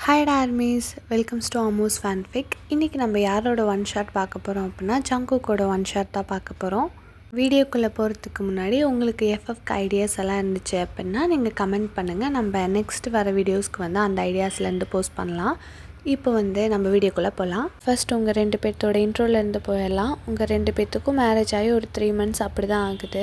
Hi டார்மீஸ், welcomes to Amos fanfic. இன்றைக்கி நம்ம யாரோட ஒன் ஷாட் பார்க்க போகிறோம் அப்படின்னா ஜங்குக்கோட ஒன் ஷாட் தான் பார்க்க போகிறோம். வீடியோக்குள்ளே போகிறதுக்கு முன்னாடி உங்களுக்கு எஃப்எஃப்க்கு ஐடியாஸ் எல்லாம் இருந்துச்சு அப்படின்னா நீங்கள் கமெண்ட் பண்ணுங்கள். நம்ம நெக்ஸ்ட் வர வீடியோஸ்க்கு அந்த ஐடியாஸ்லேருந்து போஸ்ட் பண்ணலாம். இப்போ நம்ம வீடியோக்குள்ளே போகலாம். ஃபர்ஸ்ட் உங்கள் 2 பேர்த்தோட இன்ட்ரோலேருந்து போயிடலாம். உங்கள் 2 பேர்த்துக்கும் மேரேஜ் ஆகி ஒரு 3 மந்த்ஸ் அப்படி தான் ஆகுது.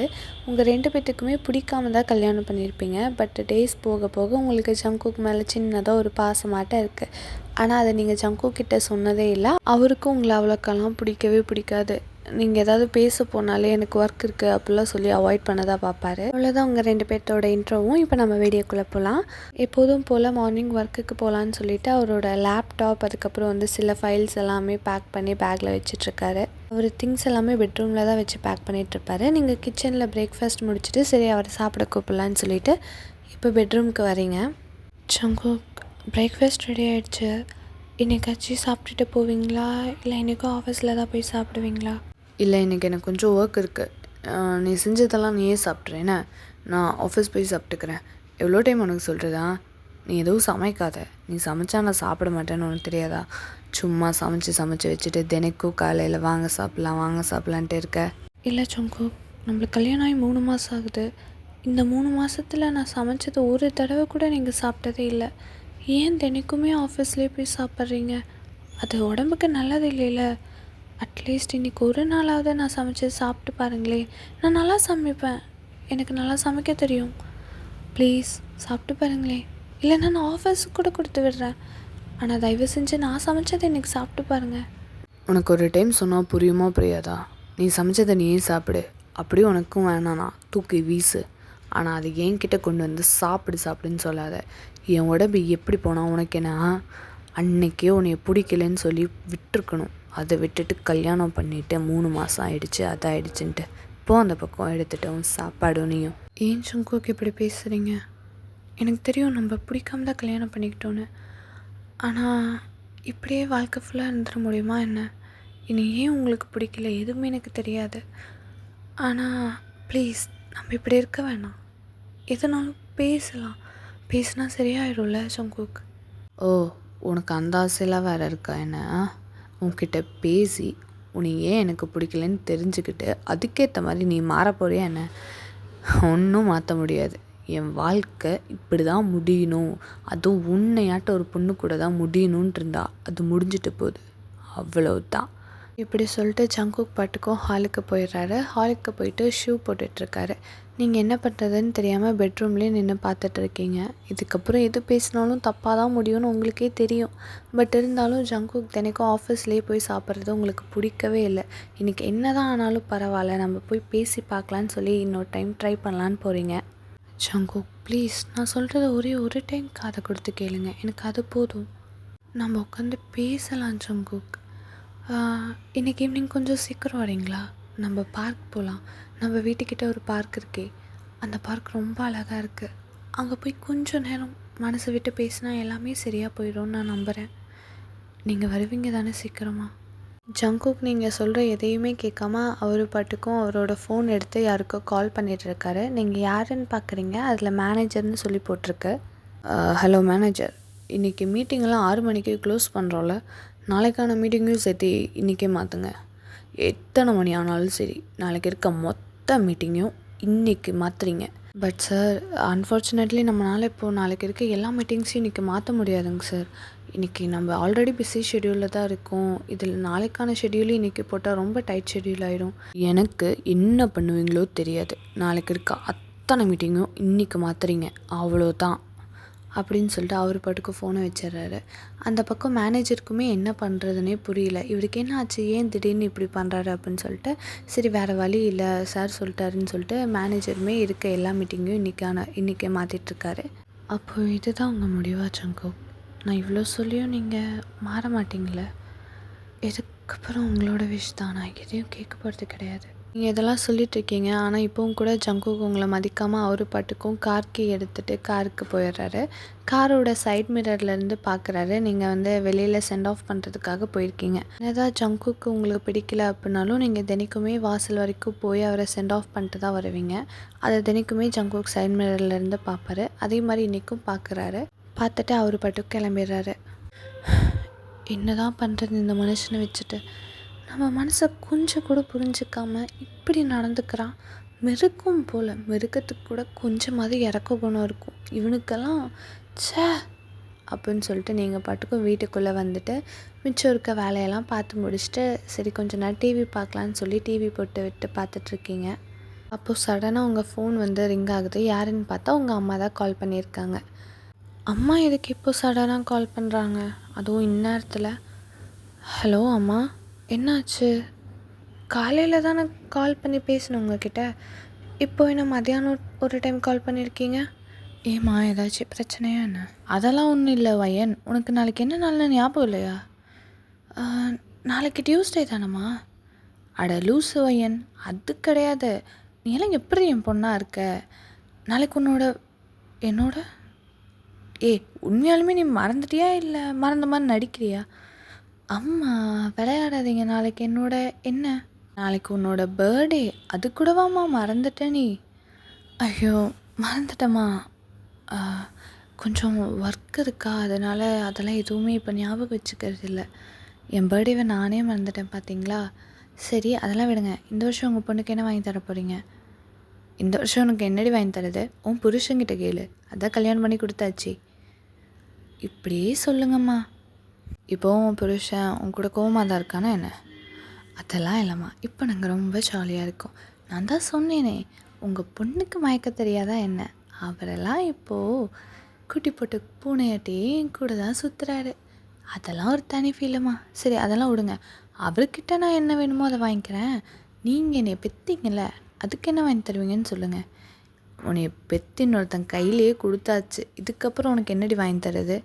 உங்கள் 2 பேர்த்துக்குமே பிடிக்காம தான் கல்யாணம் பண்ணியிருப்பீங்க. பட் டேஸ் போக போக உங்களுக்கு ஜங்குக் மேலே சின்னதாக ஒரு பாசமாட்டம் இருக்குது. ஆனால் அதை நீங்கள் ஜங்குக் கிட்ட சொன்னதே இல்லை. அவருக்கும் உங்களை அவ்வளோக்கெல்லாம் பிடிக்கவே பிடிக்காது. நீங்கள் ஏதாவது பேச போனாலே எனக்கு ஒர்க் இருக்குது அப்படிலாம் சொல்லி அவாய்ட் பண்ண தான் பார்ப்பாரு. அவ்வளோதான் உங்கள் 2 பேர்த்தோட இன்ட்ரோவும். இப்போ நம்ம வீடியோக்குள்ளே போகலாம். எப்போதும் போல் மார்னிங் ஒர்க்குக்கு போகலான்னு சொல்லிட்டு அவரோட லேப்டாப் அதுக்கப்புறம் சில ஃபைல்ஸ் எல்லாமே பேக் பண்ணி பேக்கில் வச்சிட்ருக்காரு. அவர் திங்ஸ் எல்லாமே பெட்ரூமில் தான் வச்சு பேக் பண்ணிகிட்ருப்பாரு. நீங்கள் கிச்சனில் பிரேக்ஃபாஸ்ட் முடிச்சுட்டு சரி அவரை சாப்பிட கூப்பிடலான்னு சொல்லிட்டு இப்போ பெட்ரூமுக்கு வரீங்க. ஜங்குக், பிரேக்ஃபாஸ்ட் ரெடி ஆகிடுச்சு. இன்றைக்காச்சும் சாப்பிட்டுட்டு போவீங்களா இல்லை இன்றைக்கும் ஆஃபீஸில் தான் போய் சாப்பிடுவீங்களா? இல்லை, இன்றைக்கி எனக்கு கொஞ்சம் ஒர்க் இருக்குது. நீ செஞ்சதெல்லாம் நீயே சாப்பிட்றேன்னா நான் ஆஃபீஸ் போய் சாப்பிட்டுக்கிறேன். எவ்வளோ டைம் உனக்கு சொல்கிறதா? நீ எதுவும் சமைக்காத. நீ சமைச்சா நான் சாப்பிட மாட்டேன்னு உனக்கு தெரியாதா? சும்மா சமைச்சு வச்சுட்டு தினைக்கும் காலையில் வாங்க சாப்பிட்லான்ட்டு இருக்க. இல்லை ஜங்குக், நம்மளுக்கு கல்யாணம் ஆகி 3 மாதம் ஆகுது. இந்த 3 மாதத்தில் நான் சமைச்சது ஒரு தடவை கூட நீங்கள் சாப்பிட்டதே இல்லை. ஏன் தினைக்குமே ஆஃபீஸ்லேயே போய் சாப்பிட்றீங்க? அது உடம்புக்கு நல்லது இல்லைல்ல. அட்லீஸ்ட் இன்றைக்கி ஒரு நாளாவது நான் சமைச்சது சாப்பிட்டு பாருங்களே. நான் நல்லா சமைப்பேன், எனக்கு நல்லா சமைக்க தெரியும். ப்ளீஸ் சாப்பிட்டு பாருங்களேன். இல்லைன்னா நான் ஆஃபீஸுக்கு கூட கொடுத்து விடுறேன். ஆனால் தயவு செஞ்சு நான் சமைச்சதை இன்றைக்கி சாப்பிட்டு பாருங்கள். உனக்கு ஒரு டைம் சொன்னால் புரியுமா புரியாதா? நீ சமைச்சதை நீயே சாப்பிடு. அப்படியே உனக்கும் வேணாண்ணா தூக்கி வீசு. ஆனால் அதை என்கிட்ட கொண்டு வந்து சாப்பிடுன்னு சொல்லாத. என் உடம்பு எப்படி போனால் உனக்கு என்ன? அன்னைக்கே உன்னை பிடிக்கலன்னு சொல்லி விட்டுருக்கணும். அதை விட்டுட்டு கல்யாணம் பண்ணிவிட்டு 3 மாதம் ஆயிடுச்சு அதாயிடுச்சுன்ட்டு இப்போ அந்த பக்கம் எடுத்துட்டோம் சாப்பாடும். நீயும் ஏன் ஜங்குக் இப்படி பேசுகிறீங்க? எனக்கு தெரியும் நம்ம பிடிக்காம தான் கல்யாணம் பண்ணிக்கிட்டோன்னு. ஆனால் இப்படியே வாழ்க்கை ஃபுல்லாக இருந்துட முடியுமா என்ன? இனி ஏன் உங்களுக்கு பிடிக்கல எதுவுமே எனக்கு தெரியாது. ஆனால் ப்ளீஸ் நம்ம இப்படி இருக்க வேணாம். எதனாலும் பேசினா சரியாயிடும்ல ஜங்குக். ஓ, உனக்கு அந்த ஆசையெல்லாம் வேறு இருக்கா என்ன? உன்கிட்ட பேசி உன்னை ஏன் எனக்கு பிடிக்கலன்னு தெரிஞ்சுக்கிட்டு அதுக்கேற்ற மாதிரி நீ மாறப்போறியா என்ன? ஒன்றும் மாற்ற முடியாது. என் வாழ்க்கை இப்படி தான் முடியணும், அதுவும் உன்னையாட்ட ஒரு பொண்ணு கூட தான் முடியணுன்ட்டு இருந்தா அது முடிஞ்சிட்டு போகுது, அவ்வளோதான். இப்படி சொல்லிட்டு ஜங்குக் பாட்டுக்கும் ஹாலுக்கு போயிடுறாரு. ஹாலுக்கு போயிட்டு ஷூ போட்டுட்ருக்காரு. நீங்கள் என்ன பண்ணுறதுன்னு தெரியாமல் பெட்ரூம்லேயே நின்று பார்த்துட்ருக்கீங்க. இதுக்கப்புறம் எது பேசினாலும் தப்பாக தான் முடியும்னு உங்களுக்கே தெரியும். பட் இருந்தாலும் ஜங்குக் தினைக்கும் ஆஃபீஸ்லேயே போய் சாப்பிட்றது உங்களுக்கு பிடிக்கவே இல்லை. இன்றைக்கி என்ன தான் ஆனாலும் பரவாயில்ல, நம்ம போய் பேசி பார்க்கலான்னு சொல்லி இன்னொரு டைம் ட்ரை பண்ணலான்னு போகிறீங்க. ஜங்குக் ப்ளீஸ், நான் சொல்கிறத ஒரே ஒரு டைம் காதை கொடுத்து கேளுங்க. எனக்கு அது போதும். நம்ம உட்காந்து பேசலாம் ஜங்குக். இன்றைக்கி ஈவினிங் கொஞ்சம் சீக்கிரம் வரீங்களா? நம்ம பார்க் போகலாம். நம்ம வீட்டுக்கிட்ட ஒரு பார்க் இருக்கே, அந்த பார்க் ரொம்ப அழகாக இருக்குது. அங்கே போய் கொஞ்சம் நேரம் மனசை விட்டு பேசினா எல்லாமே சரியாக போயிடும்னு நான் நம்புகிறேன். நீங்கள் வருவீங்க தானே சீக்கிரமாக? ஜங்குக் நீங்கள் சொல்கிற எதையுமே கேட்காம அவர் பாட்டுக்கும் அவரோட ஃபோன் எடுத்து யாருக்கோ கால் பண்ணிகிட்ருக்காரு. நீங்கள் யாருன்னு பார்க்குறீங்க, அதில் மேனேஜர்னு சொல்லி போட்டிருக்கு. ஹலோ மேனேஜர், இன்றைக்கி மீட்டிங்கெல்லாம் 6 மணிக்கு க்ளோஸ் பண்ணுறோம்ல, நாளைக்கான மீட்டிங்கையும் சேர்த்து இன்றைக்கே மாற்றுங்க. எத்தனை மணி ஆனாலும் சரி, நாளைக்கு இருக்க மொத்த மீட்டிங்கையும் இன்றைக்கி மாற்றுறீங்க. பட் சார், அன்ஃபார்ச்சுனேட்லி நம்மளால் நாளைக்கு இருக்க எல்லா மீட்டிங்ஸையும் இன்றைக்கி மாற்ற முடியாதுங்க சார். இன்றைக்கி நம்ம ஆல்ரெடி பிஸி ஷெட்யூலில் தான் இருக்கோம். இதில் நாளைக்கான ஷெட்யூலும் இன்றைக்கி போட்டால் ரொம்ப டைட் ஷெட்யூல் ஆகிடும். எனக்கு என்ன பண்ணுவீங்களோ தெரியாது. நாளைக்கு இருக்க அத்தனை மீட்டிங்கும் இன்றைக்கி மாற்றுறீங்க, அவ்வளோதான் அப்படின்னு சொல்லிட்டு அவர் பாட்டுக்கு ஃபோனை வச்சிடறாரு. அந்த பக்கம் மேனேஜருக்குமே என்ன பண்ணுறதுனே புரியல. இவருக்கு என்ன ஆச்சு, ஏன் திடீர்னு இப்படி பண்ணுறாரு அப்படின்னு சொல்லிட்டு சரி வேறு வழி இல்லை சார் சொல்லிட்டாருன்னு சொல்லிட்டு மேனேஜருமே இருக்க எல்லா மீட்டிங்கையும் இன்றைக்கே மாற்றிட்டுருக்காரு. அப்போது இதுதான் உங்கள் முடிவா ஜங்குக்? நான் இவ்வளோ சொல்லியும் நீங்கள் மாற மாட்டிங்களே. இதுக்கப்புறம் உங்களோட விஷ் தான், நான் எதையும் கேட்க போகிறது கிடையாது. நீங்கள் இதெல்லாம் சொல்லிகிட்ருக்கீங்க, ஆனால் இப்போவும் கூட ஜங்குக் உங்களை மதிக்காமல் அவர் பாட்டுக்கும் கார் கீ எடுத்துகிட்டு காருக்கு போயிடுறாரு. காரோட சைட் மிரர்லேருந்து பார்க்குறாரு. நீங்கள் வெளியில் சென்ட் ஆஃப் பண்ணுறதுக்காக போயிருக்கீங்க. என்னதான் ஜங்குக்கு உங்களுக்கு பிடிக்கல அப்படின்னாலும் நீங்கள் தினைக்குமே வாசல் வரைக்கும் போய் அவரை சென்ட் ஆஃப் பண்ணிட்டு தான் வருவீங்க. அதை தினைக்குமே ஜங்குக் சைட் மிரர்லேருந்து பார்ப்பாரு. அதே மாதிரி இன்றைக்கும் பார்க்குறாரு. பார்த்துட்டு அவர் பாட்டுக்கு கிளம்பிடுறாரு. என்னதான் பண்ணுறது இந்த மனுஷனை வச்சுட்டு? நம்ம மனசை கொஞ்சம் கூட புரிஞ்சிக்காம இப்படி நடந்துக்கிறான். மிருகம் போல், மிருகத்துக்கு கூட கொஞ்சமாவது இறக்க குணம் இருக்கும். இவனுக்கெல்லாம் ச்சே அப்படின்னு சொல்லிட்டு நீங்கள் பாட்டுக்கும் வீட்டுக்குள்ளே வந்துட்டு மிச்சம் இருக்க வேலையெல்லாம் பார்த்து முடிச்சுட்டு சரி கொஞ்ச நேரம் டிவி பார்க்கலான்னு சொல்லி டிவி போட்டு விட்டு பார்த்துட்ருக்கீங்க. அப்போது சடனாக உங்கள் ஃபோன் வந்து ரிங் ஆகுது. யாருன்னு பார்த்தா உங்கள் அம்மா தான் கால் பண்ணியிருக்காங்க. அம்மா எதுக்கு இப்போ சடனாக கால் பண்ணுறாங்க, அதுவும் இந்நேரத்தில்? ஹலோ அம்மா, என்னாச்சு? காலையில் தானே கால் பண்ணி பேசணும் உங்ககிட்ட, இப்போ என்ன மதியானம் ஒரு டைம் கால் பண்ணியிருக்கீங்க? ஏம்மா ஏதாச்சும் பிரச்சனையா என்ன? அதெல்லாம் ஒன்றும் இல்லை வயன். உனக்கு நாளைக்கு என்ன நாள்னு ஞாபகம் இல்லையா? நாளைக்கு டியூஸ்டே தானம்மா? அட லூசு வயன், அது கிடையாது. நீ எல்லாம் எப்படி என் பொண்ணாக இருக்க? நாளைக்கு என்னோட உண்மையாலுமே நீ மறந்துட்டியா இல்லை மறந்த மாதிரி நடிக்கிறியா? அம்மா விளையாடாதீங்க. நாளைக்கு என்ன நாளைக்கு உன்னோட பர்த்டே, அது கூடவாம்மா மறந்துட்ட நீ? ஐயோ மறந்துட்டம்மா, கொஞ்சம் ஒர்க் இருக்கா, அதெல்லாம் எதுவுமே இப்போ ஞாபகம் வச்சுக்கிறது இல்லை. என் பர்த்டேவை நானே மறந்துட்டேன் பார்த்தீங்களா? சரி அதெல்லாம் விடுங்க. இந்த வருஷம் உங்கள் பொண்ணுக்கு என்ன வாங்கி தர போகிறீங்க? இந்த வருஷம் உனக்கு என்னடி வாங்கி தரது? உன் புருஷங்கிட்ட கேளு, அதான் கல்யாணம் பண்ணி கொடுத்தாச்சு. இப்படியே சொல்லுங்கம்மா. இப்போ உன் புருஷன் உன் கூட கோவமாக தான் இருக்கானா என்ன? அதெல்லாம் இல்லைம்மா, இப்போ நாங்கள் ரொம்ப ஜாலியாக இருக்கோம். நான் தான் சொன்னேனே, உங்கள் பொண்ணுக்கு மயக்க தெரியாதா என்ன? அவரெல்லாம் இப்போது குட்டி போட்டு பூனையாட்டி என் கூட தான் சுற்றுறாரு. அதெல்லாம் ஒரு தனி ஃபீலுமா. சரி அதெல்லாம் விடுங்க. அவர்கிட்ட நான் என்ன வேணுமோ அதை வாங்கிக்கிறேன். நீங்கள் என்னை பெற்றிங்கல்ல, அதுக்கு என்ன வாங்கி தருவீங்கன்னு சொல்லுங்கள். உன்னைய பெத்தின்னு ஒருத்தன் கையிலேயே கொடுத்தாச்சு, இதுக்கப்புறம் உனக்கு என்னடி வாங்கி தருது?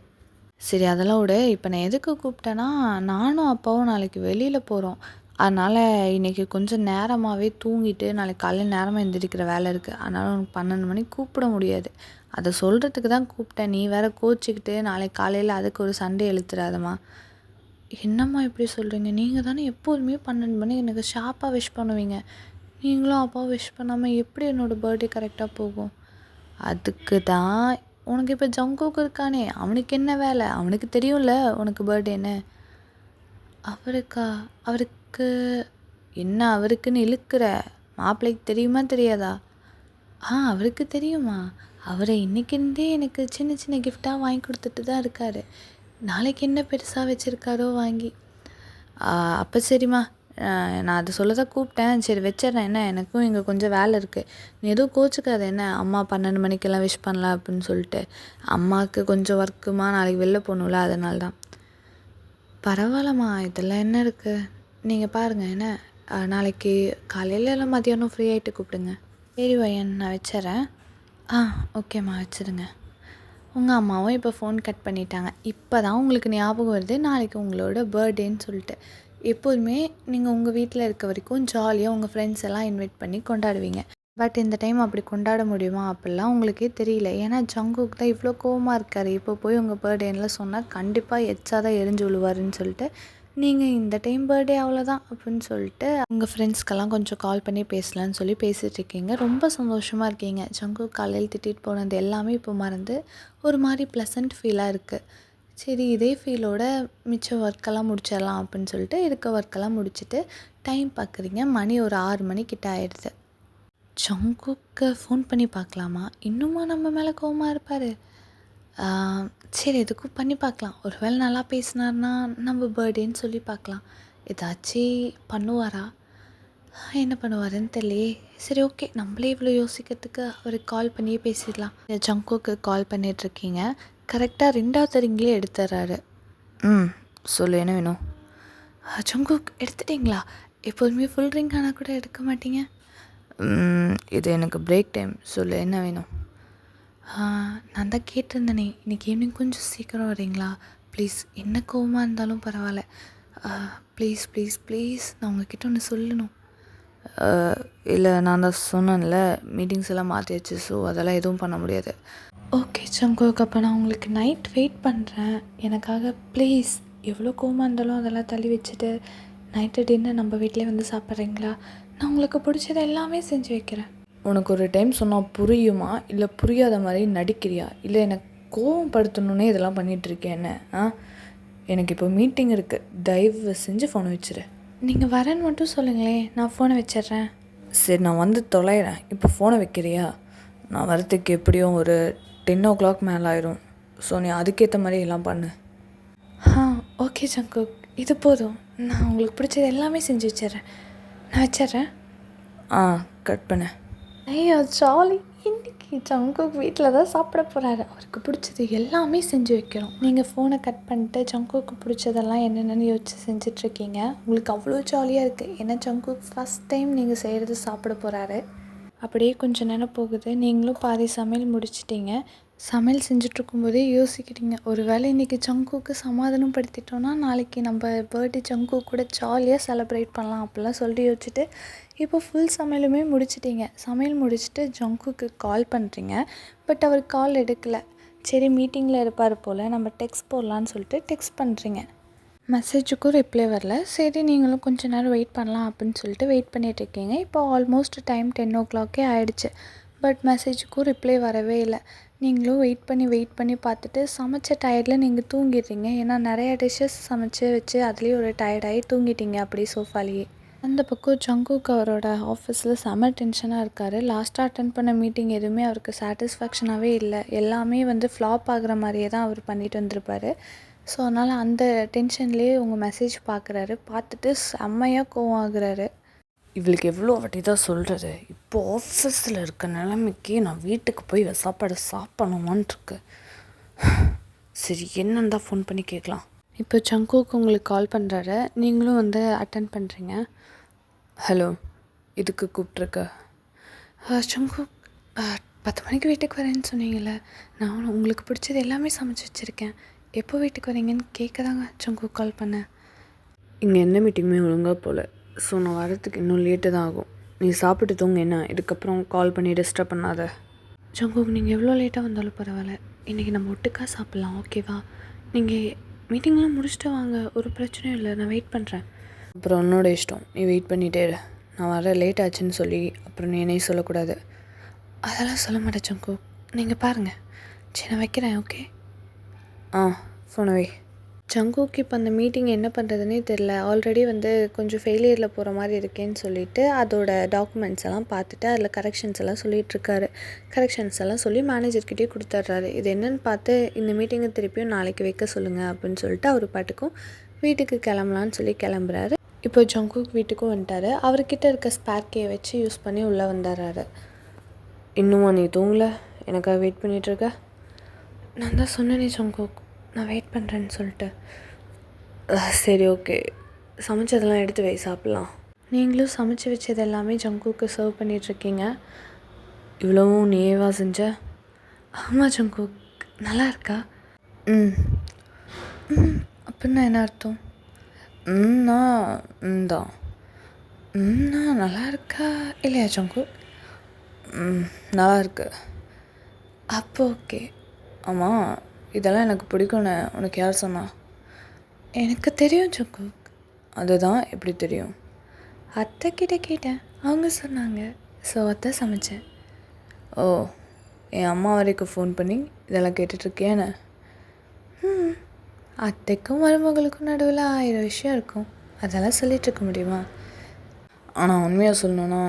சரி அதெல்லாம் விடு. இப்போ நான் எதுக்கு கூப்பிட்டேன்னா, நானும் அப்பாவும் நாளைக்கு வெளியில் போகிறோம். அதனால் இன்றைக்கி கொஞ்சம் நேரமாகவே தூங்கிட்டு நாளைக்கு காலையில் நேரமாக எழுந்திரிக்கிற வேலை இருக்குது. அதனால் உனக்கு 12 மணிக்கு கூப்பிட முடியாது. அதை சொல்கிறதுக்கு தான் கூப்பிட்டேன். நீ வேறு கோச்சிக்கிட்டு நாளைக்கு காலையில் அதுக்கு ஒரு சண்டை இழுத்துறாதம்மா. என்னம்மா இப்படி சொல்கிறீங்க? நீங்கள் தானே எப்போதுமே 12 மணிக்கு எனக்கு ஷார்ப்பாக விஷ் பண்ணுவீங்க. நீங்களும் அப்பாவும் விஷ் பண்ணாமல் எப்படி என்னோடய பர்த்டே கரெக்டாக போகும்? அதுக்கு தான் உனக்கு இப்போ ஜங்குக்கு இருக்கானே, அவனுக்கு என்ன வேலை? அவனுக்கு தெரியும்ல உனக்கு பர்த்டேன்னு. அவருக்கு என்ன அவருக்குன்னு இழுக்கிற? மாப்பிள்ளைக்கு தெரியுமா தெரியாதா? அவருக்கு தெரியுமா? அவரை இன்றைக்கிருந்தே எனக்கு சின்ன சின்ன கிஃப்டாக வாங்கி கொடுத்துட்டு தான் இருக்கார். நாளைக்கு என்ன பெருசாக வச்சுருக்காரோ வாங்கி. அப்போ சரிம்மா, நான் அதை சொல்ல தான் கூப்பிட்டேன். சரி வச்சிட்றேன். என்ன எனக்கும் இங்கே கொஞ்சம் வேலை இருக்குது. நீ எதுவும் கோச்சிக்காத என்ன, அம்மா 12 மணிக்கெல்லாம் விஷ் பண்ணலாம் அப்படின்னு சொல்லிட்டு. அம்மாவுக்கு கொஞ்சம் ஒர்க்குமா, நாளைக்கு வெளில போகணும்ல, அதனால தான். பரவாயில்லம்மா, இதெல்லாம் என்ன இருக்குது? நீங்கள் பாருங்கள் என்ன, நாளைக்கு காலையில் இல்லை மதியானம் ஃப்ரீ ஆகிட்டு கூப்பிடுங்க. சரி வயன், நான் வச்சிட்றேன். ஓகேம்மா வச்சுருங்க. உங்கள் அம்மாவும் இப்போ ஃபோன் கட் பண்ணிட்டாங்க. இப்போ தான் உங்களுக்கு ஞாபகம் வருது நாளைக்கு உங்களோட பர்த்டேன்னு சொல்லிட்டு. எப்போதுமே நீங்கள் உங்கள் வீட்டில் இருக்க வரைக்கும் ஜாலியாக உங்கள் ஃப்ரெண்ட்ஸ் எல்லாம் இன்வைட் பண்ணி கொண்டாடுவீங்க. பட் இந்த டைம் அப்படி கொண்டாட முடியுமா அப்படிலாம் உங்களுக்கே தெரியல. ஏன்னா ஜங்குக்கு தான் இவ்வளோ கோவமாக இருக்கார். இப்போ போய் உங்கள் பர்த்டேன்னுலாம் சொன்னால் கண்டிப்பாக எச்சா தான் எரிஞ்சு விழுவாருன்னு சொல்லிட்டு நீங்கள் இந்த டைம் பர்த்டே அவ்வளோதான் அப்படின்னு சொல்லிட்டு உங்கள் ஃப்ரெண்ட்ஸ்க்கெல்லாம் கொஞ்சம் கால் பண்ணி பேசலான்னு சொல்லி பேசிகிட்ருக்கீங்க. ரொம்ப சந்தோஷமாக இருக்கீங்க. ஜங்கு காலையில் திட்டிகிட்டு போனது எல்லாமே இப்போ மறந்து ஒரு மாதிரி ப்ளசண்ட் ஃபீலாக இருக்குது. சரி இதே ஃபீலோட மிச்ச ஒர்க்கெல்லாம் முடிச்சிடலாம் அப்படின்னு சொல்லிட்டு இருக்க ஒர்க்கெல்லாம் முடிச்சுட்டு டைம் பார்க்குறீங்க. மணி ஒரு 6 மணிக்கிட்ட ஆயிடுது. ஜங்குக்கு ஃபோன் பண்ணி பார்க்கலாமா? இன்னுமா நம்ம மேலே கோவமாக இருப்பார்? சரி எதுக்கும் பண்ணி பார்க்கலாம். ஒரு வேளை நல்லா பேசினார்னா நம்ம பர்த்டேன்னு சொல்லி பார்க்கலாம். ஏதாச்சும் பண்ணுவாரா? என்ன பண்ணுவாருன்னு தெரியலையே. சரி ஓகே, நம்மளே இவ்வளோ யோசிக்கிறதுக்கு அவருக்கு கால் பண்ணியே பேசிடலாம். ஜங்குக்கு கால் பண்ணிகிட்ருக்கீங்க. கரெக்டாக 2வது ரிங்லேயே எடுத்துடுறாரு. சொல்லு என்ன வேணும்? ஜங்குக் எடுத்துட்டிங்களா? எப்போதுமே ஃபுல் ரிங் ஆனால் கூட எடுக்க மாட்டீங்க. இது எனக்கு பிரேக் டைம். சொல்லு என்ன வேணும்? நான் தான் கேட்டிருந்தேனே, இன்றைக்கி ஈவினிங் கொஞ்சம் சீக்கிரம் வரீங்களா ப்ளீஸ்? என்ன கோவமாக இருந்தாலும் பரவாயில்ல, ப்ளீஸ் ப்ளீஸ் ப்ளீஸ், நான் உங்ககிட்ட ஒன்று சொல்லணும். இல்லை நான் தான் சொன்னேன்ல, மீட்டிங்ஸ் எல்லாம் மாற்றியாச்சு. ஸோ அதெல்லாம் எதுவும் பண்ண முடியாது. ஓகே ஜங்குக், அப்போ நான் உங்களுக்கு நைட் வெயிட் பண்ணுறேன். எனக்காக ப்ளீஸ். எவ்வளோ கோவமாக இருந்தாலும் அதெல்லாம் தள்ளி வச்சுட்டு நைட்டு டின்னர் நம்ம வீட்டிலே வந்து சாப்பிட்றீங்களா? நான் உங்களுக்கு பிடிச்சது எல்லாமே செஞ்சு வைக்கிறேன். உனக்கு ஒரு டைம் சொன்னால் புரியுமா, இல்லை புரியாத மாதிரி நடிக்கிறியா, இல்லை எனக்கு கோவப்படுத்தணுன்னே இதெல்லாம் பண்ணிகிட்ருக்கேன் என்ன எனக்கு இப்போ மீட்டிங் இருக்குது, தயவு செஞ்சு ஃபோனை வச்சிரு. நீங்கள் வரேன்னு மட்டும் சொல்லுங்களேன், நான் ஃபோனை வச்சிடுறேன். சரி, நான் வந்து தொலைகிறேன், இப்போ ஃபோனை வைக்கிறியா? நான் வரத்துக்கு எப்படியும் ஒரு 10 o'clock மேலே ஆயிரும். ஸோ நீ அதுக்கேற்ற மாதிரி எல்லாம் பண்ணு. ஓகே ஜங்குக், இது போதும். நான் உங்களுக்கு பிடிச்சது எல்லாமே செஞ்சு வச்சிடுறேன். நான் வச்சிடுறேன். கட் பண்ண. ஐயோ ஜாலி. இன்றைக்கி ஜங்குக் வீட்டில் தான் சாப்பிட போகிறாரு. அவருக்கு பிடிச்சது எல்லாமே செஞ்சு வைக்கிறோம். நீங்கள் ஃபோனை கட் பண்ணிட்டு ஜங்குக்கு பிடிச்சதெல்லாம் என்னென்னு யோசிச்சு செஞ்சிட்ருக்கீங்க. உங்களுக்கு அவ்வளோ ஜாலியாக இருக்குது. ஏன்னா ஜங்குக் ஃபஸ்ட் டைம் நீங்கள் செய்கிறது சாப்பிட போகிறாரு. அப்படியே கொஞ்சம் நேரம் போகுது. நீங்களும் பாதி சமையல் முடிச்சிட்டிங்க. சமையல் செஞ்சிட்ருக்கும்போதே யோசிக்கிறீங்க, ஒரு வேளை இன்றைக்கி ஜங்குக்கு சமாதானம் படுத்திட்டோன்னா நாளைக்கு நம்ம பர்த்டே ஜங்குக் கூட ஜாலியாக செலிப்ரேட் பண்ணலாம் அப்படிலாம் சொல்லிட்டு யோசிச்சுட்டு இப்போ ஃபுல் சமையலுமே முடிச்சிட்டிங்க. சமையல் முடிச்சுட்டு ஜங்குக்கு கால் பண்ணுறீங்க. பட் அவர் கால் எடுக்கலை. சரி, மீட்டிங்கில் இருப்பார் போல், நம்ம டெக்ஸ்ட் போடலான்னு சொல்லிட்டு டெக்ஸ்ட் பண்ணுறீங்க. மெசேஜுக்கும் ரிப்ளை வரல. சரி, நீங்களும் கொஞ்சம் நேரம் வெயிட் பண்ணலாம் அப்படின்னு சொல்லிட்டு வெயிட் பண்ணிகிட்ருக்கீங்க. இப்போ ஆல்மோஸ்ட் டைம் 10 o'clock ஆகிடுச்சு. பட் மெசேஜுக்கும் ரிப்ளை வரவே இல்லை. நீங்களும் வெயிட் பண்ணி பார்த்துட்டு சமைச்ச டயர்டில் நீங்கள் தூங்கிடுறீங்க. ஏன்னா நிறையா டிஷ்ஷஸ் சமைச்சு வச்சு அதுலேயே ஒரு டயர்டாகி தூங்கிட்டீங்க அப்படியே சோஃபாலேயே. அந்த பக்கம் ஜங்குக் அவரோட ஆஃபீஸில் செம டென்ஷனாக இருக்கார். லாஸ்ட்டாக அட்டென்ட் பண்ண மீட்டிங் எதுவுமே அவருக்கு சாட்டிஸ்ஃபேக்ஷனாகவே இல்லை. எல்லாமே ஃப்ளாப் ஆகிற மாதிரியே தான் அவர் பண்ணிட்டு வந்திருப்பார். ஸோ அதனால் அந்த டென்ஷன்லேயே உங்கள் மெசேஜ் பார்க்குறாரு. பார்த்துட்டு செம்மையாக கோவம் ஆகுறாரு. இவளுக்கு எவ்வளோ வாட்டி தான் சொல்கிறது, இப்போது ஆஃபீஸில் இருக்க நிலைமைக்கு நான் வீட்டுக்கு போய் சாப்பாடு சாப்பிடணுமான்ட்டுருக்கு. சரி, என்னன்னு தான் ஃபோன் பண்ணி கேட்கலாம். இப்போ ஜங்குக் உங்களுக்கு கால் பண்ணுறாரு. நீங்களும் அட்டன் பண்ணுறீங்க. ஹலோ, இதுக்கு கூப்பிட்ருக்க? ஜங்குக், 10 மணிக்கு வீட்டுக்கு வரேன்னு சொன்னீங்கல்ல, நான் உங்களுக்கு பிடிச்சது எல்லாமே சமைச்சு வச்சுருக்கேன். எப்போ வீட்டுக்கு வரீங்கன்னு கேட்க தாங்க ஜங்குக் கால் பண்ணேன். இங்கே எந்த மீட்டிங்குமே ஒழுங்காக போகல. ஸோ நான் வரத்துக்கு இன்னும் லேட்டு தான் ஆகும். நீ சாப்பிட்டு தூங்க, என்ன இதுக்கப்புறம் கால் பண்ணி டிஸ்டர்ப் பண்ணாத. ஜங்குக், நீங்கள் எவ்வளோ லேட்டாக வந்தாலும் பரவாயில்ல, இன்றைக்கி நம்ம ஒட்டுக்காக சாப்பிட்லாம், ஓகேவா? நீங்கள் மீட்டிங்லாம் முடிச்சுட்டு வாங்க, ஒரு பிரச்சனையும் இல்லை, நான் வெயிட் பண்ணுறேன். அப்புறம் உன்னோட இஷ்டம், நீ வெயிட் பண்ணிகிட்டே இரு. நான் வர லேட் ஆச்சுன்னு சொல்லி அப்புறம் நீ என்னையும் சொல்லக்கூடாது. அதெல்லாம் சொல்ல மாட்டேன் ஜங்குக், நீங்கள் பாருங்கள். சரி, நான் வைக்கிறேன், ஓகே? ஃபோனை வை. ஜங்குக்கு இப்போ அந்த மீட்டிங் என்ன பண்ணுறதுனே தெரில. ஆல்ரெடி கொஞ்சம் ஃபெயிலியரில் போகிற மாதிரி இருக்கேன்னு சொல்லிட்டு அதோட டாக்குமெண்ட்ஸ் எல்லாம் பார்த்துட்டு அதில் கரெக்ஷன்ஸ் எல்லாம் சொல்லிகிட்ருக்காரு. கரெக்ஷன்ஸ் எல்லாம் சொல்லி மேனேஜர்கிட்டே கொடுத்துட்றாரு. இது என்னென்னு பார்த்து இந்த மீட்டிங்கை திருப்பியும் நாளைக்கு வைக்க சொல்லுங்கள் அப்படின்னு சொல்லிட்டு அவர் பாட்டுக்கும் வீட்டுக்கு கிளம்பலான்னு சொல்லி கிளம்புறாரு. இப்போ ஜங்குக் வீட்டுக்கும் வந்துட்டார். அவர்கிட்ட இருக்க ஸ்பேர் கே வச்சு யூஸ் பண்ணி உள்ளே வந்துடுறாரு. இன்னுமா நீ தூங்கலை? எனக்காக வெயிட் பண்ணிகிட்ருக்க? நான் தான் சொன்னேனே ஜங்குக், நான் வெயிட் பண்ணுறேன்னு சொல்லிட்டு. சரி, ஓகே, சமைச்சதெல்லாம் எடுத்து வை, சாப்பிட்லாம். நீங்களும் சமைச்சு வச்சது எல்லாமே ஜங்குக்கு சர்வ் பண்ணிகிட்ருக்கீங்க. இவ்வளவும் நீயேவா செஞ்ச? ஆமாம் ஜங்குக், நல்லா இருக்கா? அப்படின்னா என்ன அர்த்தம்? தான் நல்லா இருக்கா இல்லையா ஜங்குக்? நல்லா இருக்கு. அப்போ ஓகே. ஆமாம், இதெல்லாம் எனக்கு பிடிக்கும்னு உனக்கு யார் சொன்னா? எனக்கு தெரியும் ஜங்குக். அதுதான் எப்படி தெரியும்? அத்தைக்கிட்ட கேட்டேன், அவங்க சொன்னாங்க. ஸோ அத்தை சமைச்சேன். ஓ, என் அம்மா வரைக்கும் ஃபோன் பண்ணி இதெல்லாம் கேட்டுட்ருக்கேன்னு? அத்தைக்கும் மருமகளுக்கும் நடுவில் 1000 விஷயம் இருக்கும், அதெல்லாம் சொல்லிகிட்டு இருக்க முடியுமா? ஆனால் உண்மையாக சொல்லணுன்னா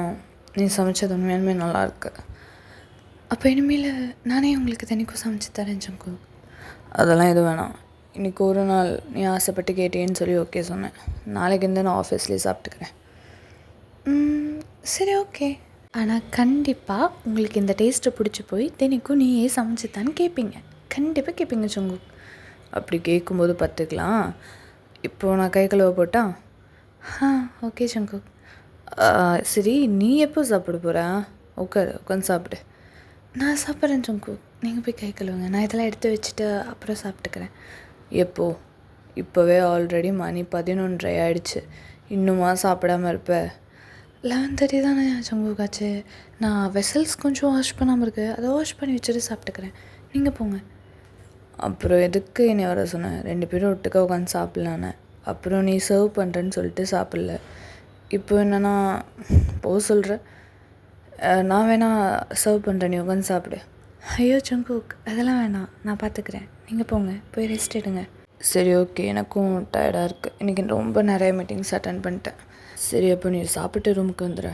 நீ சமைச்சது உண்மையாலுமே நல்லாயிருக்கு. அப்போ இனிமேல் நானே உங்களுக்கு தினைக்கும் சமைச்சு தரேன் ஜங்குக். அதெல்லாம் எதுவும் வேணாம். இன்றைக்கி ஒரு நாள் நீ ஆசைப்பட்டு கேட்டேன்னு சொல்லி ஓகே சொன்னேன். நாளைக்கு நான் ஆஃபீஸ்லேயே சாப்பிட்டுக்கிறேன். சரி, ஓகே. ஆனால் கண்டிப்பாக உங்களுக்கு இந்த டேஸ்ட்டை பிடிச்சி போய் தினைக்கும் நீயே சமைச்சுத்தான்னு கேட்பீங்க. கண்டிப்பாக கேட்பீங்க ஜங்குக். அப்படி கேட்கும்போது பார்த்துக்கலாம். இப்போது நான் கை கழுவ போட்டா? Okay Jungkook. சரி, நீ எப்போ சாப்பிட போகிற? உட்காந்து சாப்பிடு. நான் சாப்பிட்றேன் ஜங்குக், நீங்கள் போய் கை கழுவுங்க. நான் இதெல்லாம் எடுத்து வச்சுட்டு அப்புறம் சாப்பிட்டுக்கிறேன். எப்போ? இப்போவே ஆல்ரெடி மணி 11:30 ஆயிடுச்சு. இன்னுமா சாப்பிடாமல் இருப்ப? 11:30 தானே ஜங்குக் ஆச்சு. நான் வெசல்ஸ் கொஞ்சம் வாஷ் பண்ணாமல் இருக்குது, அதை வாஷ் பண்ணி வச்சுட்டு சாப்பிட்டுக்கிறேன். நீங்கள் போங்க. அப்புறம் எதுக்கு என்னை வர சொன்னேன்? 2 பேரும் ஒட்டுக்க உட்காந்து சாப்பிட்லான்னு. அப்புறம் நீ சர்வ் பண்ணுறேன்னு சொல்லிட்டு சாப்பிடல. இப்போ என்னன்னா போக சொல்கிற? நான் வேணா சர்வ் பண்ணுறேன், நீ உட்காந்து சாப்பிடு. ஐயோ ஜங்குக், அதெல்லாம் வேணாம், நான் பார்த்துக்கிறேன். நீங்கள் போங்க, போய் ரெஸ்ட் எடுங்க. சரி ஓகே, எனக்கும் டயர்டாக இருக்குது. இன்றைக்கி ரொம்ப நிறைய மீட்டிங்ஸ் அட்டன் பண்ணிட்டேன். சரி அப்போ நீ சாப்பிட்டு ரூமுக்கு வந்துடு.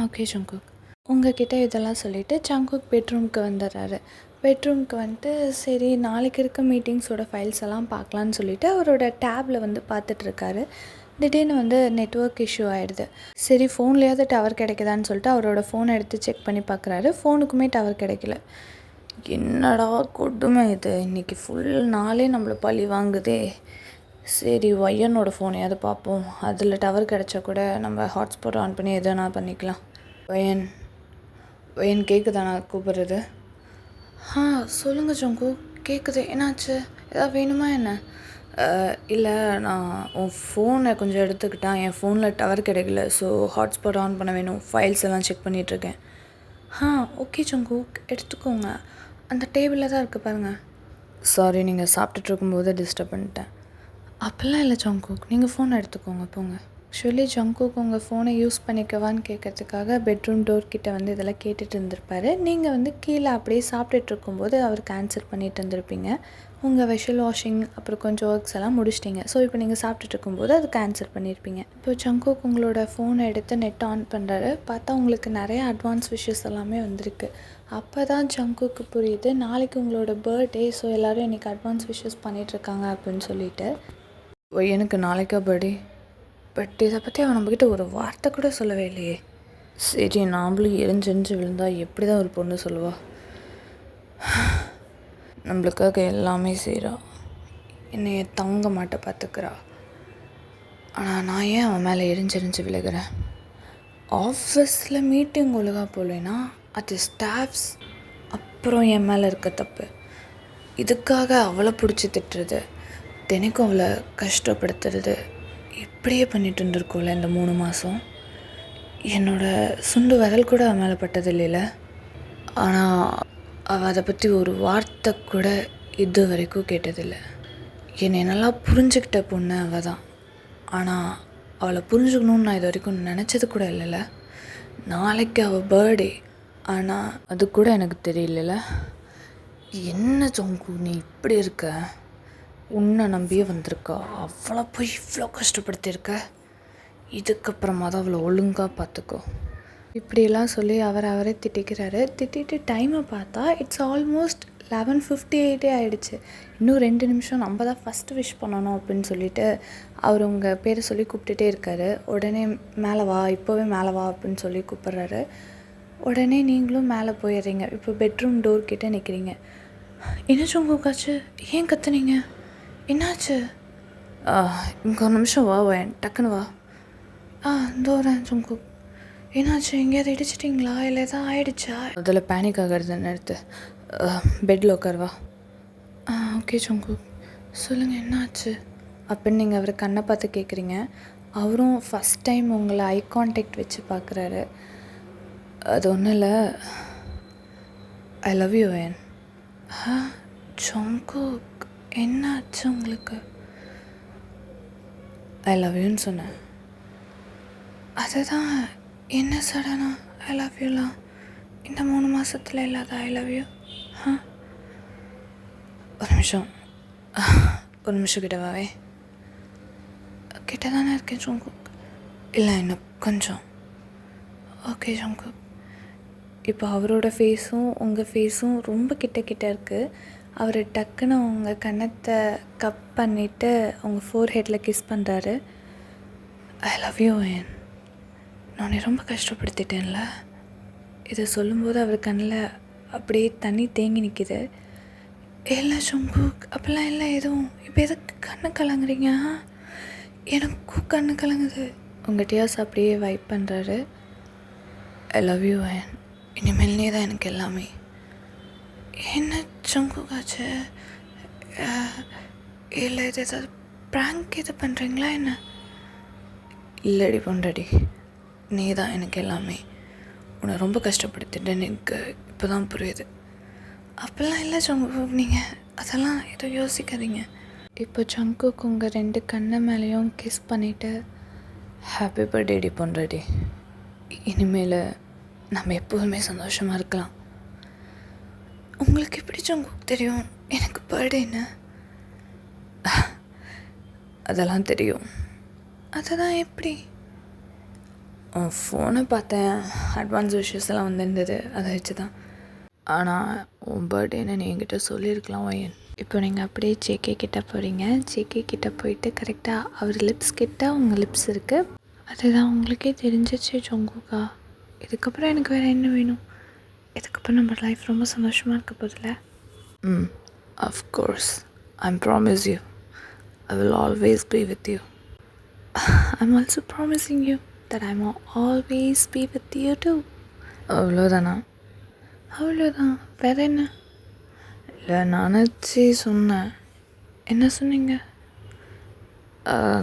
Okay Jungkook. உங்ககிட்ட இதெல்லாம் சொல்லிவிட்டு ஜங்குக் பெட்ரூம்க்கு வந்துடுறாரு. பெட்ரூம்க்கு வந்துட்டு சரி நாளைக்கு இருக்க மீட்டிங்ஸோட ஃபைல்ஸ் எல்லாம் பார்க்கலான்னு சொல்லிவிட்டு அவரோட டேப்பில் வந்து பார்த்துட்ருக்காரு. திடீர்னு வந்து நெட்வொர்க் இஷ்யூ ஆகிடுது. சரி ஃபோன்லேயாவது டவர் கிடைக்குதான்னு சொல்லிட்டு அவரோட ஃபோனை எடுத்து செக் பண்ணி பார்க்குறாரு. ஃபோனுக்குமே டவர் கிடைக்கல. என்னடா கொடுமை இது, இன்றைக்கி ஃபுல் நாளே நம்மளை பழி வாங்குதே. சரி ஒய்யனோட ஃபோனையாவது பார்ப்போம், அதில் டவர் கிடச்சா கூட நம்ம ஹாட்ஸ்பாட் ஆன் பண்ணி எதுனா பண்ணிக்கலாம். ஒயன் கேட்குதா நான் கூப்பிட்றது? சொல்லுங்கள் ஜங்கு, கேட்குது. என்னாச்சு? ஏதாவது வேணுமா என்ன? இல்லை, நான் உன் ஃபோனை கொஞ்சம் எடுத்துக்கிட்டேன். என் ஃபோனில் டவர் கிடைக்கல, ஸோ ஹாட்ஸ்பாட் ஆன் பண்ண வேணும். ஃபைல்ஸ் எல்லாம் செக் பண்ணிகிட்ருக்கேன். ஓகே ஜங்கு, எடுத்துக்கோங்க. அந்த டேபிளில் தான் இருக்குது பாருங்கள். சாரி, நீங்கள் சாப்பிட்டுட்டு இருக்கும்போது டிஸ்டர்ப் பண்ணிட்டேன். அப்போல்லாம் இல்லை ஜங்குக், நீங்கள் ஃபோனை எடுத்துக்கோங்க, போங்க. ஆக்சுவலி ஜங்குக் உங்கள் ஃபோனை யூஸ் பண்ணிக்கவான்னு கேட்கறதுக்காக பெட்ரூம் டோர் கிட்டே வந்து இதெல்லாம் கேட்டுட்டு இருந்திருப்பாரு. நீங்கள் வந்து கீழே அப்படியே சாப்பிட்டுட்டு இருக்கும்போது அவருக்கு ஆன்சர் பண்ணிட்டு இருந்திருப்பீங்க. உங்கள் வெஷல் வாஷிங் அப்புறம் கொஞ்சம் ஒர்க்ஸ் எல்லாம் முடிச்சிட்டிங்க. ஸோ இப்போ நீங்கள் சாப்பிட்டுட்டு இருக்கும்போது அதுக்கு ஆன்சர் பண்ணியிருப்பீங்க. இப்போ ஜங்குக் உங்களோட ஃபோனை எடுத்து நெட் ஆன் பண்ணுறாரு. பார்த்தா உங்களுக்கு நிறைய அட்வான்ஸ் விஷஸ் எல்லாமே வந்திருக்கு. அப்போ தான் ஜங்குக்கு புரியுது, நாளைக்கு உங்களோட பர்த்டே, ஸோ எல்லோரும் இன்றைக்கி அட்வான்ஸ் விஷஸ் பண்ணிகிட்ருக்காங்க அப்படின்னு சொல்லிட்டு. எனக்கு நாளைக்கா பர்த்டே? பட் இதை பற்றி அவன் நம்மக்கிட்ட ஒரு வார்த்தை கூட சொல்லவே இல்லையே. சரி, நாமளும் எரிஞ்செரிஞ்சு விழுந்தா எப்படி தான் ஒரு பொண்ணு சொல்லுவா? நம்மளுக்காக எல்லாமே செய்கிறா, என்னைய தங்க மாட்ட பார்த்துக்கிறா. ஆனால் நான் ஏன் அவன் மேலே எரிஞ்செரிஞ்சு விழுகிறேன்? ஆஃபீஸில் மீட்டிங் ஒழுங்காக போகலைன்னா அது ஸ்டாஃப்ஸ் அப்புறம் என் மேலே இருக்க தப்பு. இதுக்காக அவளை பிடிச்சி திட்டுறது, தினைக்கும் அவளை கஷ்டப்படுத்துறது, இப்படியே பண்ணிட்டு இருந்திருக்கோம்ல இந்த 3 மாதம். என்னோடய சுண்டு விரல் கூட அவன் மேலே பட்டது இல்லைல்ல. ஆனால் அவள் அதை பற்றி ஒரு வார்த்தை கூட இது வரைக்கும் கேட்டதில்லை. என்னை நல்லா புரிஞ்சுக்கிட்ட பொண்ணு அவள் தான். ஆனால் அவளை புரிஞ்சுக்கணுன்னு நான் இது வரைக்கும் நினச்சது கூட இல்லைல்ல. நாளைக்கு அவள் பர்த்டே, ஆனால் அது கூட எனக்கு தெரியல. என்ன ஜங்கு நீ இப்படி இருக்க? உன்னை நம்பியே வந்திருக்கா, அவளை போய் இவ்வளோ கஷ்டப்படுத்தியிருக்க. இதுக்கப்புறமா தான் அவளை ஒழுங்காக பார்த்துக்கோ. இப்படியெல்லாம் சொல்லி அவரே திட்டிக்கிறாரு. திட்டிட்டு டைமை பார்த்தா இட்ஸ் ஆல்மோஸ்ட் 11:58 ஆகிடுச்சு. இன்னும் 2 நிமிஷம் நம்ம தான் ஃபஸ்ட்டு விஷ் பண்ணணும் அப்படின்னு சொல்லிட்டு அவர் உங்கள் பேரை சொல்லி கூப்பிட்டுட்டே இருக்காரு. உடனே மேலே வா, இப்போவே மேலே வா அப்படின்னு சொல்லி கூப்பிட்றாரு. உடனே நீங்களும் மேலே போயிடுறீங்க. இப்போ பெட்ரூம் டோர் கிட்டே நிற்கிறீங்க. என்னாச்சு உங்களுக்காச்சு? ஏன் கத்துனீங்க? என்னாச்சு? இங்கே ஒரு நிமிஷம் வா, டக்குன்னு வா. இந்த வரேன் ஜங்கு. என்னாச்சு? எங்கேயாவது இடிச்சிட்டிங்களா இல்லை எதாவது ஆயிடுச்சா? அதில் பேனிக் ஆகிறதுன்னு எடுத்து பெட்டில் உட்காருவா. ஓகே ஜங்கு, சொல்லுங்கள் என்னாச்சு அப்படின்னு நீங்கள் அவர் கண்ணை பார்த்து கேட்குறீங்க. அவரும் ஃபஸ்ட் டைம் உங்களை ஐ கான்டாக்ட் வச்சு பார்க்குறாரு. அது ஒன்றும் இல்லை, ஐ லவ் யூ வேன். ஜங்கு, என்னாச்சு உங்களுக்கு? ஐ லவ் யூன்னு சொன்னேன். அதுதான், என்ன சடனா ஐ லவ் யூலாம்? இந்த 3 மாதத்தில் இல்லாத ஐ லவ் யூ? ஒரு நிமிஷம் கிட்ட வாவே. கிட்ட தானே இருக்கேன் ஜங்கு. இல்லை, இன்னும் கொஞ்சம். ஓகே ஜங்கு. இப்போ அவரோட ஃபேஸும் உங்கள் ஃபேஸும் ரொம்ப கிட்ட இருக்குது. அவர் டக்குன்னு உங்கள் கன்னத்தை கப் பண்ணிவிட்டு உங்கள் ஃபோர்ஹெட்டில் கிஸ் பண்ணுறாரு. ஐ லவ் யூ வேன், நான் ரொம்ப கஷ்டப்படுத்திட்டேன்ல. இதை சொல்லும்போது அவர் கண்ணில் அப்படியே தண்ணி தேங்கி நிற்கிது. இல்லை ஜங்கு, அப்படிலாம் இல்லை எதுவும். இப்போ எதுக்கு கண்ணு கலங்குறீங்க? எனக்கும் கண்ணு கலங்குது. உங்கள் டியர்ஸ் அப்படியே வைப் பண்ணுறாரு. ஐ லவ் யூ வேன், இனிமேல் நீ தான் எனக்கு எல்லாமே. என்ன ஜங்குக்காச்சு? இல்லை இது ஏதாவது ப்ராங்க் இது பண்ணுறீங்களா என்ன? இல்லடி பொண்டாடி, நீ தான் எனக்கு எல்லாமே. உன்னை ரொம்ப கஷ்டப்படுத்திட்டேன்னு எனக்கு இப்போ தான் புரியுது. அப்போல்லாம் இல்லை ஜங்கு, நீங்கள் அதெல்லாம் எதுவும் யோசிக்காதீங்க. இப்போ ஜங்குக்கு உங்கள் 2 கண்ணை மேலேயும் கிஸ் பண்ணிவிட்டு ஹாப்பி பர்த்டேடி பொண்டாடி, இனிமேல் நம்ம எப்போதுமே சந்தோஷமாக இருக்கலாம். உங்களுக்கு எப்படி ஜங்குக் தெரியும் எனக்கு பர்த்டேன்னு? அதெல்லாம் தெரியும். அதுதான் எப்படி? உன் ஃபோனை பார்த்தேன், அட்வான்ஸ் விஷஸ் எல்லாம் வந்திருந்தது, அதை வச்சு தான். ஆனால் உன் பர்த்டேன்னு நீ என்கிட்ட சொல்லியிருக்கலாம் வையன். இப்போ நீங்கள் அப்படியே ஜேகே கிட்ட போகிறீங்க. ஜேகே கிட்ட போயிட்டு கரெக்டாக அவர் லிப்ஸ் கிட்ட உங்கள் லிப்ஸ் இருக்குது. அதுதான் உங்களுக்கே தெரிஞ்சிச்சு ஜங்குக்கா. இதுக்கப்புறம் எனக்கு வேறு என்ன வேணும்? இதுக்கப்புறம் நம்ம லைஃப் ரொம்ப சந்தோஷமாக இருக்க போதில்ல? Of course, I promise you I will always be with you. I'm also promising you that I'm always be with you too. அவ்வளோதானா? அவ்வளோதான், வேறு என்ன? இல்லை, நினச்சி சொன்னேன். என்ன சொன்னீங்க?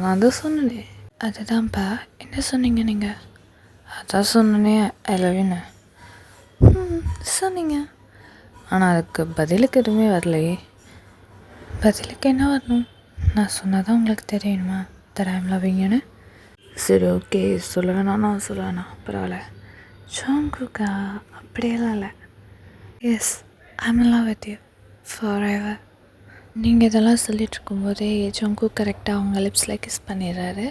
நான் தான் சொன்னேனே. அதுதான்ப்பா, என்ன சொன்னீங்க நீங்கள்? அதான் சொன்னனே, ஐ லவ் யூன்னு. சொன்னீங்க. ஆனால் அதுக்கு பதிலுக்கு எதுவுமே வரலையே. பதிலுக்கு என்ன வரணும்? நான் சொன்னதான் உங்களுக்கு தெரியணுமா தட் ஐம் லவ்விங் யூன்னு? சரி, ஓகே, சொல்ல வேணாம், நான் சொல்ல வேணாம், பரவாயில்ல. ஜங்குக்கா, அப்படியெல்லாம் இல்லை. Yes, I'm in love with you forever. நீங்கள் இதெல்லாம் சொல்லிட்டு இருக்கும்போதே ஜங்குக் கரெக்டாக அவங்க லிப்ஸில் கிஸ் பண்ணிடுறாரு.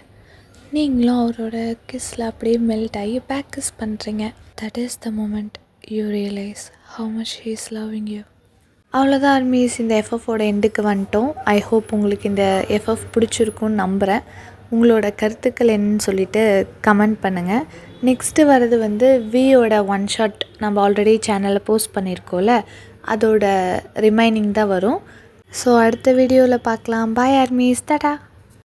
நீங்களும் அவரோட கிஸ்ஸில் அப்படியே மெல்ட் ஆகி பேக் கிஸ் பண்ணுறீங்க. That is the moment you realise how much he is loving you. அவ்வளோதான் ஆர்மிஸ், இந்த எஃப்எஃபோட எண்டுக்கு வந்துட்டோம். ஐ ஹோப் உங்களுக்கு இந்த எஃப்எஃப் பிடிச்சிருக்குன்னு நம்புகிறேன். உங்களோட கருத்துக்கள் என்னன்னு சொல்லிவிட்டு கமெண்ட் பண்ணுங்கள். நெக்ஸ்ட்டு வர்றது வந்து வியோட ஒன் ஷாட் நம்ம ஆல்ரெடி சேனலில் போஸ்ட் பண்ணியிருக்கோம்ல, அதோட ரிமைனிங் தான் வரும். ஸோ அடுத்த வீடியோவில் பார்க்கலாம். பாய் ஆர்மிஸ், டாடா.